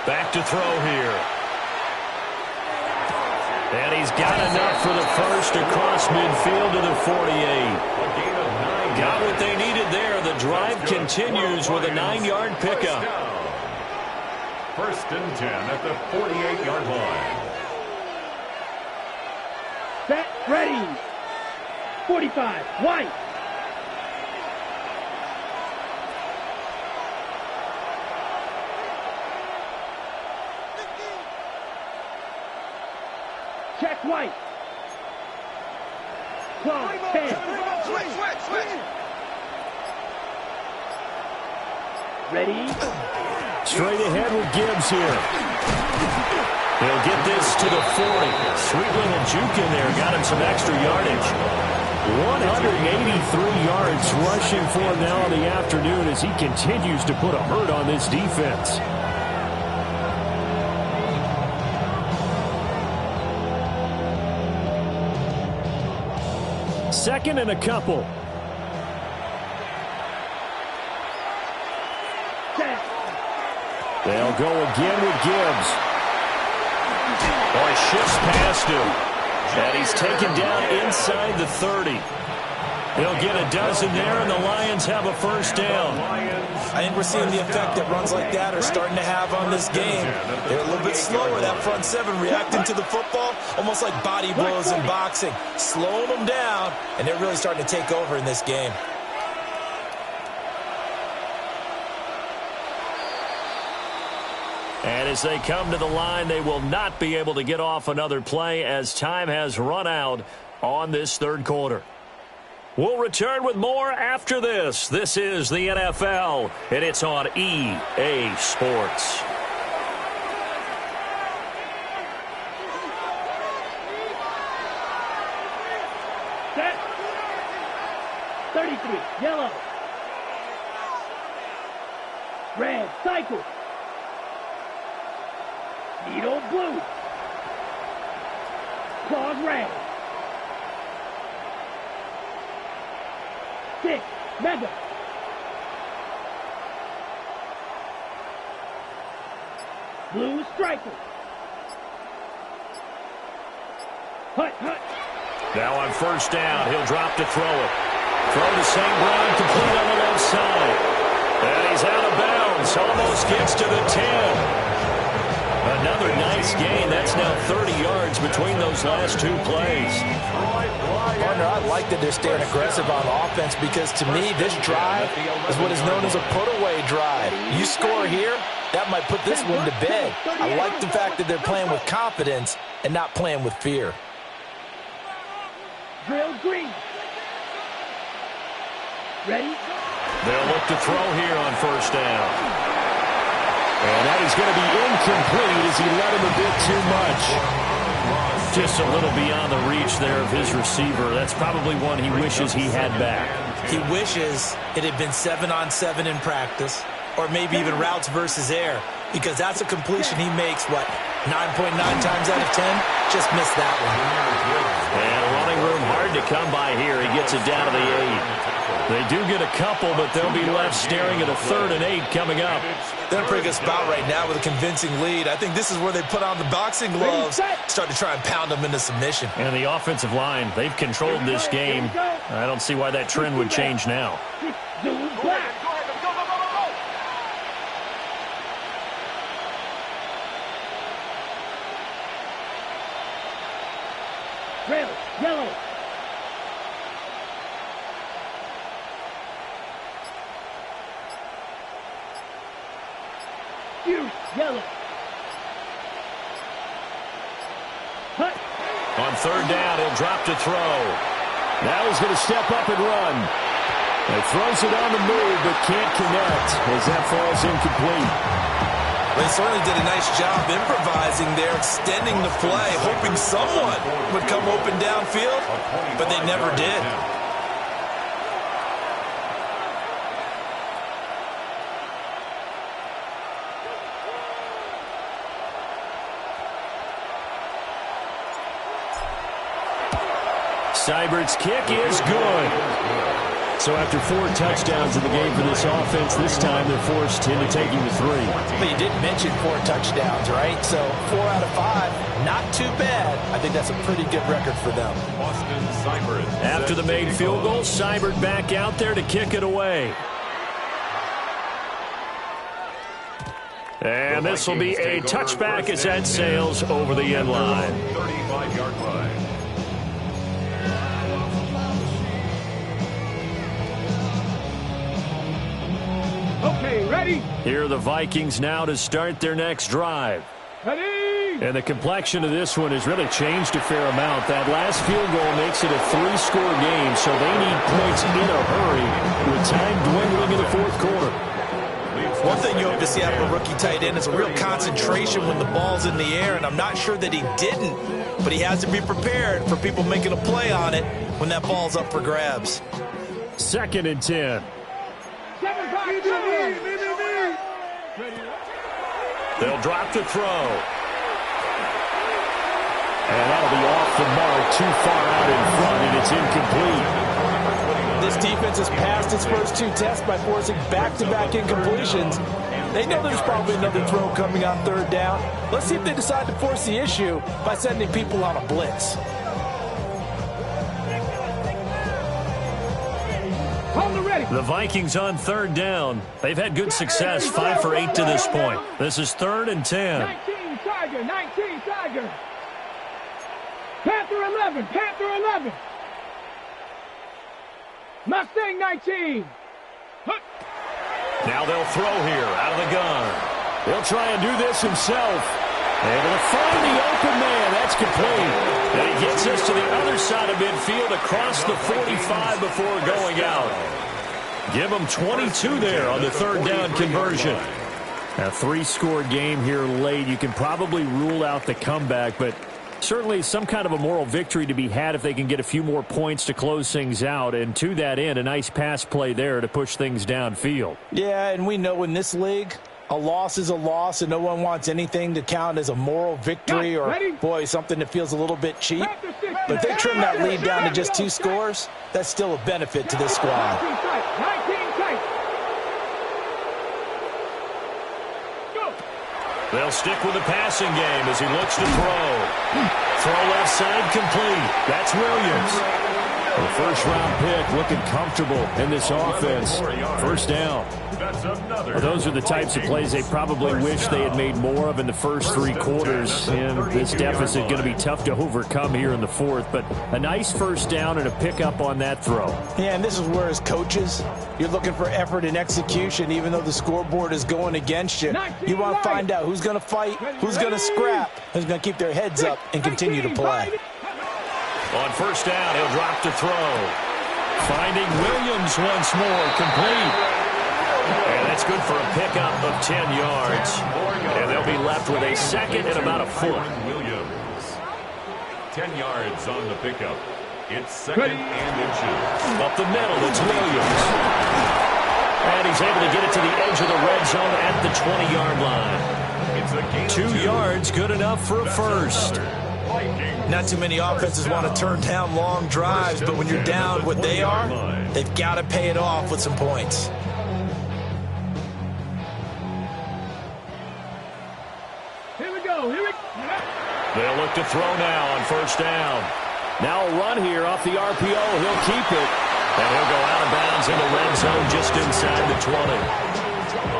Back to throw here. And he's got enough for the first across midfield to the 48. Got what they needed there. The drive continues with a 9-yard pickup. 1st and 10 at the 48-yard line. Set, ready. 45, white. Check white. 12, 10. Switch. Ready. Straight ahead with Gibbs here. He'll get this to the 40. Sweet little juke in there. Got him some extra yardage. 183 yards rushing for him now in the afternoon as he continues to put a hurt on this defense. Second and a couple. They'll go again with Gibbs. Boy, shifts past him. And he's taken down inside the 30. He'll get a dozen there, and the Lions have a first down. I think we're seeing the effect that runs like that are starting to have on this game. They're a little bit slower, that front seven, reacting to the football, almost like body blows in boxing, slowing them down, and they're really starting to take over in this game. And as they come to the line, they will not be able to get off another play as time has run out on this third quarter. We'll return with more after this. This is the NFL, and it's on EA Sports. Set. 33, yellow. Red, cycle. Needle blue. Claws red. 6, mega. Blue striker. Hut. Now on first down, he'll drop to throw it. Throw to St. Brown, complete on the left side. And he's out of bounds, almost gets to the 10. Another nice gain. That's now 30 yards between those last two plays. Partner, I like that they're staying aggressive on offense because to me, this drive is what is known as a put-away drive. You score here, that might put this one to bed. I like the fact that they're playing with confidence and not playing with fear. Drill green. Ready? They'll look to throw here on first down. And that is going to be incomplete as he led him a bit too much. Just a little beyond the reach there of his receiver. That's probably one he wishes he had back. He wishes it had been 7-on-7 in practice, or maybe even routes versus air, because that's a completion he makes, 9.9 times out of 10? Just missed that one. And running room hard to come by here. He gets it down to the 8. They do get a couple, but they'll be left staring at a 3rd and 8 coming up. They're in a pretty good spot right now with a convincing lead. I think this is where they put on the boxing gloves, start to try and pound them into submission. And the offensive line, they've controlled this game. I don't see why that trend would change now. Red, yellow. Yellow. Hut. On 3rd down, he'll drop to throw. Now he's going to step up and run. He throws it on the move, but can't connect as that falls incomplete. They certainly did a nice job improvising there, extending the play, hoping someone would come open downfield, but they never did. Seibert's kick is good. So after 4 touchdowns in the game for this offense, this time they're forced into taking the 3. But you did mention 4 touchdowns, right? So 4 out of 5, not too bad. I think that's a pretty good record for them. After the made field goal, Seibert back out there to kick it away. And this will be a touchback as that sails over the end line. 35-yard line. Okay, ready? Here are the Vikings now to start their next drive. Ready? And the complexion of this one has really changed a fair amount. That last field goal makes it a 3-score game, so they need points in a hurry with time dwindling in the 4th quarter. One thing you hope to see out of a rookie tight end is a real concentration when the ball's in the air, and I'm not sure that he didn't, but he has to be prepared for people making a play on it when that ball's up for grabs. 2nd and 10. They'll drop to throw. And that'll be off the mark, too far out in front, and it's incomplete. This defense has passed its first 2 tests by forcing back-to-back incompletions. They know there's probably another throw coming on 3rd down. Let's see if they decide to force the issue by sending people on a blitz. Ready. The Vikings on 3rd down. They've had good success, 5 for 8 to this point. This is 3rd and 10. 19 Tiger, 19 Tiger. Panther 11, Panther 11. Mustang 19. Now they'll throw here out of the gun. He'll try and do this himself. Able to find the open man. That's complete. And he gets us to the other side of midfield across the 45 before going out. Give them 22 there on the 3rd down conversion. A 3-score game here late. You can probably rule out the comeback, but certainly some kind of a moral victory to be had if they can get a few more points to close things out. And to that end, a nice pass play there to push things downfield. Yeah, and we know in this league, a loss is a loss, and no one wants anything to count as a moral victory or, boy, something that feels a little bit cheap. But if they trim that lead down to just 2 scores, that's still a benefit to this squad. 19 tight. They'll stick with the passing game as he looks to throw. Throw left side complete. That's Williams. The first-round pick looking comfortable in this offense. 1st down. Well, those are the types of plays they probably wish they had made more of in the first 3 quarters. And this deficit going to be tough to overcome here in the 4th. But a nice 1st down and a pickup on that throw. Yeah, and this is where as coaches, you're looking for effort and execution even though the scoreboard is going against you. You want to find out who's going to fight, who's going to scrap, who's going to keep their heads up and continue to play. On 1st down, he'll drop to throw. Finding Williams once more, complete. And that's good for a pickup of 10 yards. And they'll be left with a 2nd and about a foot. 10 yards on the pickup. It's second and inches. Up the middle, it's Williams. And he's able to get it to the edge of the red zone at the 20-yard line. It's a gain of 2 yards, good enough for a first. Not too many offenses want to turn down long drives, but when you're down what they are, they've got to pay it off with some points. Here we go. They'll look to throw now on first down. Now a run here off the RPO. He'll keep it. And he'll go out of bounds in the red zone just inside the 20.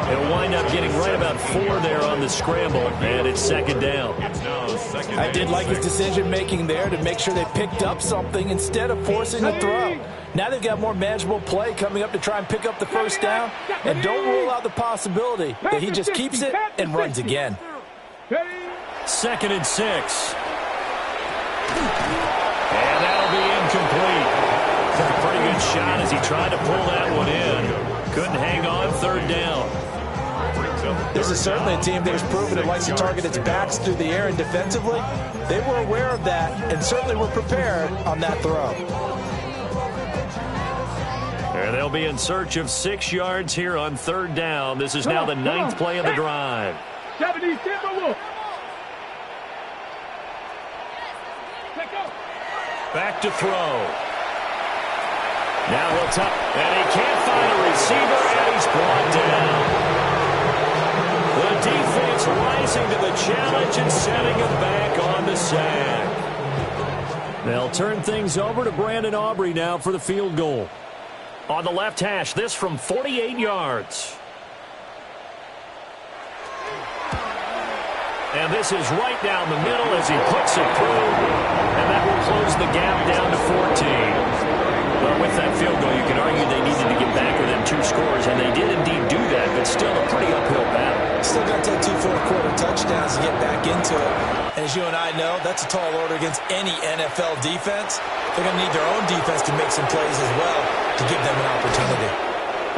He'll wind up getting right about 4 there on the scramble, and it's second down. I did like his decision-making there to make sure they picked up something instead of forcing a throw. Now they've got more manageable play coming up to try and pick up the first down, and don't rule out the possibility that he just keeps it and runs again. Second and 6. And that'll be incomplete. Took a pretty good shot as he tried to pull that one in. Couldn't hang on, third down. This is certainly a team that has proven it likes to target its backs through the air, and defensively, they were aware of that and certainly were prepared on that throw. And they'll be in search of 6 yards here on third down. This is now the 9th play of the drive. 70 Timberwolves. Back to throw. Now he'll tuck, and he can't find a receiver, and he's brought down. The defense rising to the challenge and setting him back on the sack. They'll turn things over to Brandon Aubrey now for the field goal. On the left hash, this from 48 yards. And this is right down the middle as he puts it through. And that will close the gap down to 14. Well, with that field goal, you can argue they needed to get back within 2 scores, and they did indeed do that, but still a pretty uphill battle. Still got to take 2 fourth-quarter touchdowns to get back into it. And as you and I know, that's a tall order against any NFL defense. They're going to need their own defense to make some plays as well to give them an opportunity.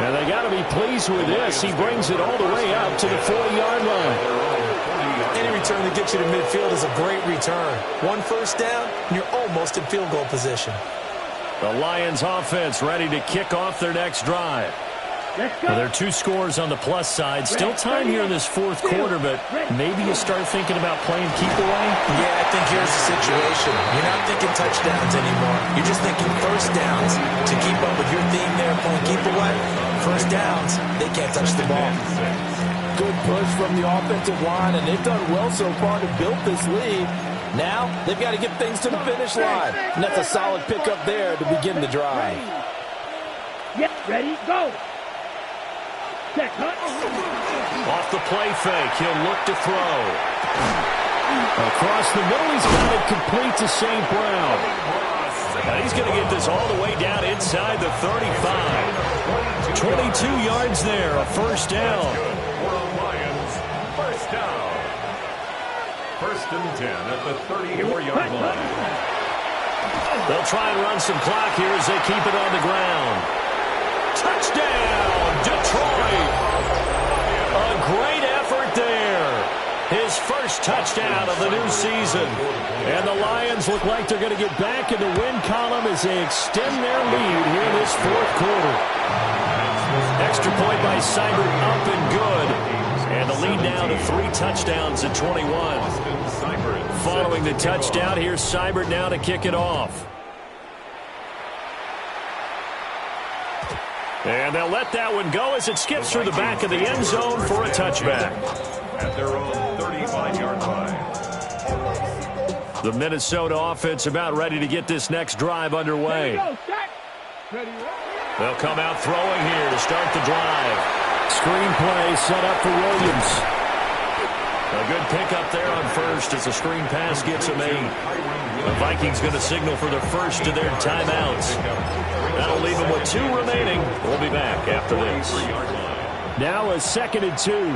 And they got to be pleased with this. He brings it all the way up to the 40-yard line. Any return that gets you to midfield is a great return. 1 first down, and you're almost in field goal position. The Lions offense ready to kick off their next drive. Well, there are 2 scores on the plus side. Still time here in this 4th quarter, but maybe you start thinking about playing keep away? Yeah, I think here's the situation. You're not thinking touchdowns anymore. You're just thinking first downs. To keep up with your theme there, playing keep away, first downs, they can't touch the ball. Good push from the offensive line, and they've done well so far to build this lead. Now, they've got to get things to the finish line, and that's a solid pickup there to begin the drive. Yep, ready, go. Check, Off the play fake, he'll look to throw. Across the middle, he's got it complete to St. Brown. And he's going to get this all the way down inside the 35. 22 yards there, a first down. First down. First and 10 at the 34-yard line. They'll try and run some clock here as they keep it on the ground. Touchdown, Detroit! A great effort there. His first touchdown of the new season. And the Lions look like they're going to get back in the win column as they extend their lead here in this 4th quarter. Extra point by Seibert, up and good. And the lead down to 3 touchdowns at 21. Following the touchdown, here's Seibert now to kick it off. And they'll let that one go as it skips through the back of the end zone for a touchback. At their own 35-yard line. The Minnesota offense about ready to get this next drive underway. They'll come out throwing here to start the drive. Screen play set up for Williams. A good pickup there on first as the screen pass gets him 8. The Vikings going to signal for the first of their timeouts. That'll leave them with 2 remaining. We'll be back after this. Now a 2nd and 2.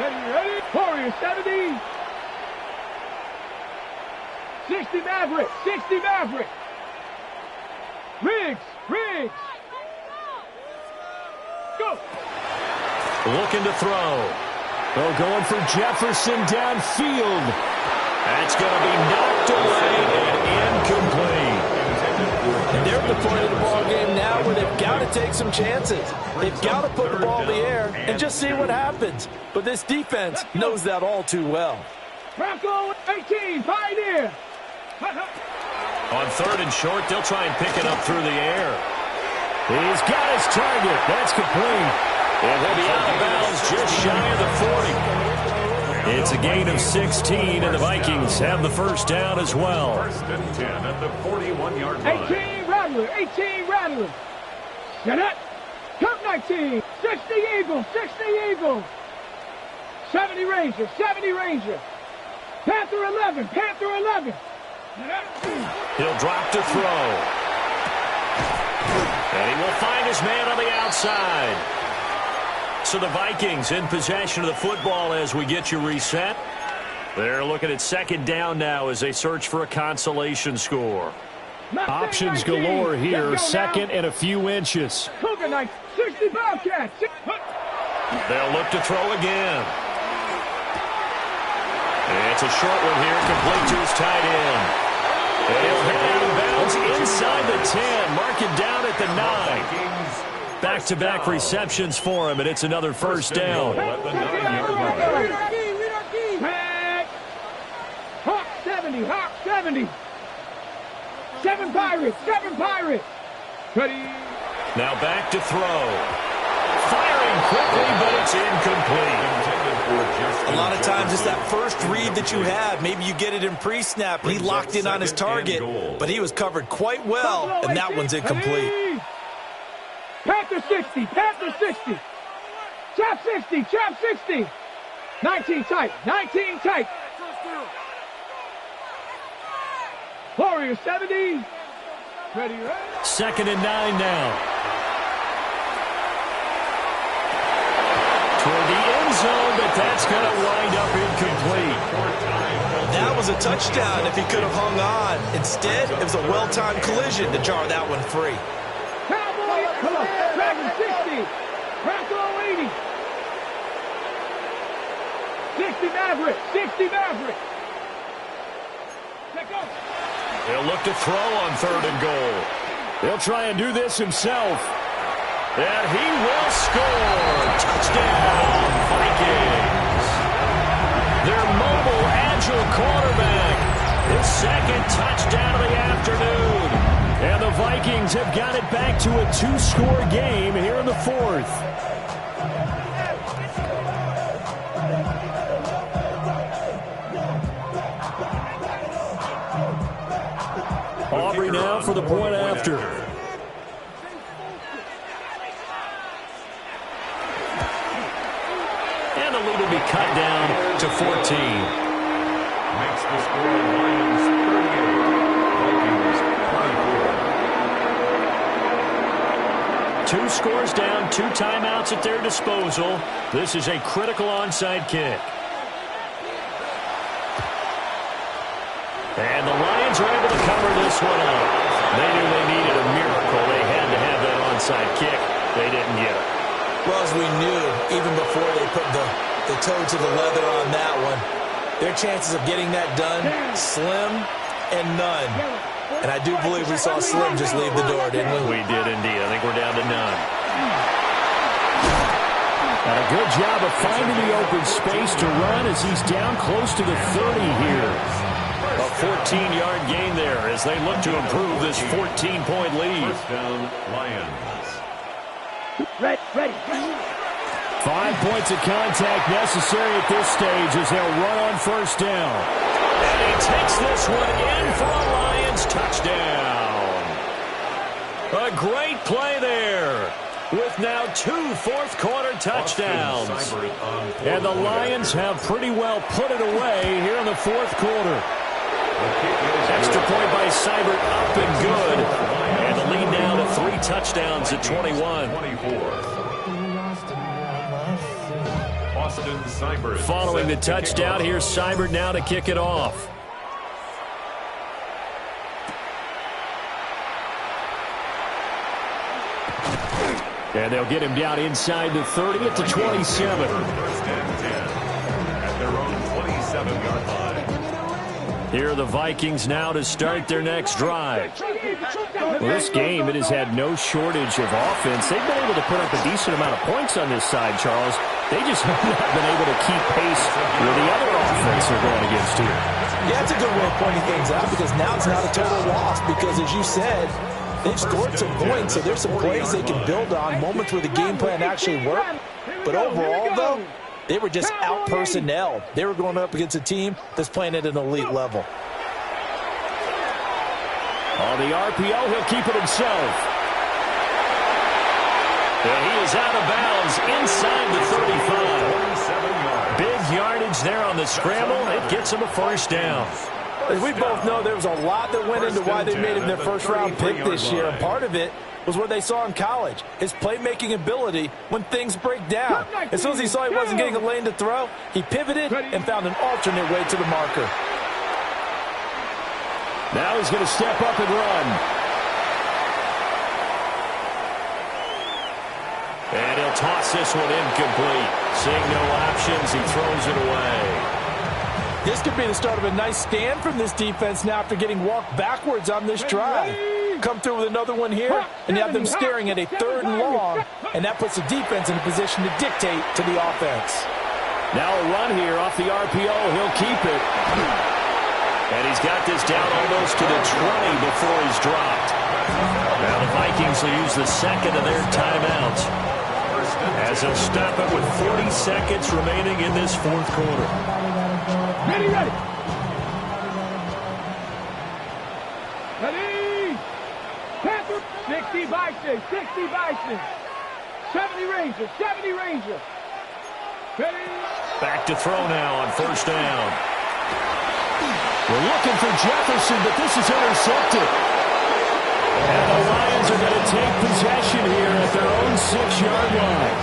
Ready? Warriors, 70. 60 Maverick. 60 Maverick. Riggs. Go. Looking to throw. Oh, going for Jefferson downfield. That's going to be knocked away and incomplete. And they're at the point of the ball game now where they've got to take some chances. They've got to put the ball in the air and just see what happens. But this defense knows that all too well. Bronco 18, Pioneer. On 3rd and short, they'll try and pick it up through the air. He's got his target. That's complete. And he'll be out of bounds just shy of the 40. It's a gain of 16, and the Vikings have the first down as well. 1st and 10 at the 41-yard line. 18 Rattler, 18 Rattler. Set up. Cup 19, 60 Eagle, 60 Eagle. 70 Ranger, 70 Ranger. Panther 11, Panther 11. He'll drop to throw. And he will find his man on the outside. So the Vikings in possession of the football as we get you reset. They're looking at 2nd down now as they search for a consolation score. Options galore here. 2nd and a few inches. Cougar Knights, 60 Bobcats. They'll look to throw again. And it's a short one here, complete to his tight end. And he'll head out of bounds inside the 10. Mark it down at the 9. Back-to-back receptions for him, and it's another first down. At the 9-yard line. Hawk 70, Hawk 70. 7 Pirates, 7 Pirates. Ready. Now back to throw. Firing quickly, but it's incomplete. A lot of times it's that first read that you have. Maybe you get it in pre-snap. He locked in on his target, but he was covered quite well, and that one's incomplete. Panther 60, Panther 60. Chop 60, Chop 60. 19 tight, 19 tight. Warrior 70. Ready, ready. 2nd and 9 now. Toward the end zone, but that's going to wind up incomplete. That was a touchdown if he could have hung on. Instead, it was a well-timed collision to jar that one free. Cowboy, come on, Dragon 60. Bronco 80. 60 Maverick, 60 Maverick. Let go. He'll look to throw on 3rd and goal. He'll try and do this himself. And he will score. Touchdown, Vikings. Their mobile, agile quarterback. His 2nd touchdown of the afternoon. And the Vikings have got it back to a 2-score game here in the 4th. Aubrey now for the point after. And the lead will be cut down to 14. Makes the score Lions 38, Vikings 24. 2 scores down, 2 timeouts at their disposal. This is a critical onside kick. And the Lions are able to cover this one up. They knew they needed a miracle. They had to have that onside kick. They didn't get it. Well, as we knew, even before they put the toe to the leather on that one, their chances of getting that done, slim and none. And I do believe we saw Slim just leave the door, didn't we? We did indeed. I think we're down to none. And a good job of finding the open space to run as he's down close to the 30 here. A 14-yard gain there as they look to improve this 14-point lead. First down, Lions. Ready. 5 points of contact necessary at this stage as they'll run on first down. And he takes this one in for a Lions touchdown. A great play there with now 2 fourth-quarter touchdowns. And the Lions have pretty well put it away here in the 4th quarter. Extra point by Seibert up and good. And the lead now to 3 touchdowns at 21. Following the touchdown, here's Seibert now to kick it off. And they'll get him down inside the 30 at the 27. First and 10 at their own 27-yard line. Here are the Vikings now to start their next drive. Well, this game, it has had no shortage of offense. They've been able to put up a decent amount of points on this side, Charles. They just have not been able to keep pace with the other offense they're going against here. Yeah, that's a good way of pointing things out because now it's not a total loss because, as you said, they've scored some points, so there's some plays they can build on, moments where the game plan actually worked. But overall, though, they were just out-personnelled. They were going up against a team that's playing at an elite level. On the RPO, he'll keep it himself. And he is out of bounds inside the 35. Big yardage there on the scramble. It gets him a first down. As we both know, there was a lot that went into why they made him their first-round pick this year. And part of it was what they saw in college, his playmaking ability when things break down. As soon as he saw he wasn't getting a lane to throw, he pivoted and found an alternate way to the marker. Now he's going to step up and run. And he'll toss this one incomplete. Seeing no options, he throws it away. This could be the start of a nice stand from this defense now after getting walked backwards on this drive. Come through with another one here, and you have them staring at a 3rd and long, and that puts the defense in a position to dictate to the offense. Now a run here off the RPO. He'll keep it. And he's got this down almost to the 20 before he's dropped. Now the Vikings will use the second of their timeouts as they'll stop it with 40 seconds remaining in this 4th quarter. Ready. Ready. Panther. 60 Vikings. 60 Vikings. 70 Rangers. 70 Rangers. Ready. Back to throw now on first down. We're looking for Jefferson, but this is intercepted. And the Lions are going to take possession here at their own 6-yard line.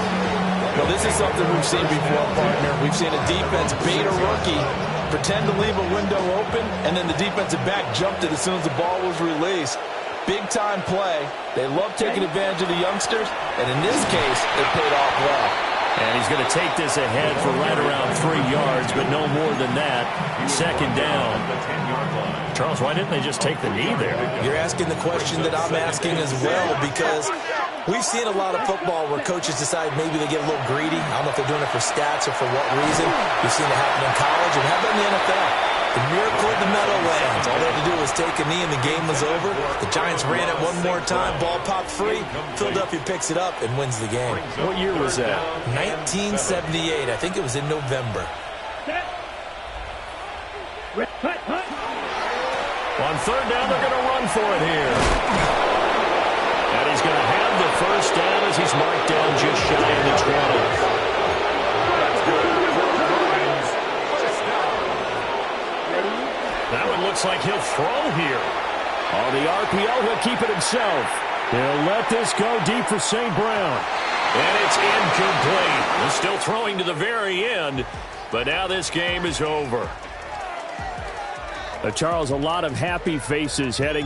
Well, this is something we've seen before, partner. We've seen a defense bait a rookie, pretend to leave a window open, and then the defensive back jumped it as soon as the ball was released. Big-time play. They love taking advantage of the youngsters, and in this case, it paid off well. And he's going to take this ahead for right around 3 yards, but no more than that. Second down. Charles, why didn't they just take the knee there? You're asking the question that I'm asking as well, because we've seen a lot of football where coaches decide maybe they get a little greedy. I don't know if they're doing it for stats or for what reason. We've seen it happen in college and happen in the NFL. The miracle of the Meadowlands. All they had to do was take a knee and the game was over. The Giants ran it one more time. Ball popped free. Philadelphia picks it up and wins the game. What year was that? 1978. I think it was in November. On third down, they're going to run for it here. And he's going to have the first down as he's marked down just shy of the 20. That one looks like he'll throw here. On the RPO, he'll keep it himself. He'll let this go deep for St. Brown. And it's incomplete. He's still throwing to the very end, but now this game is over. Charles, a lot of happy faces heading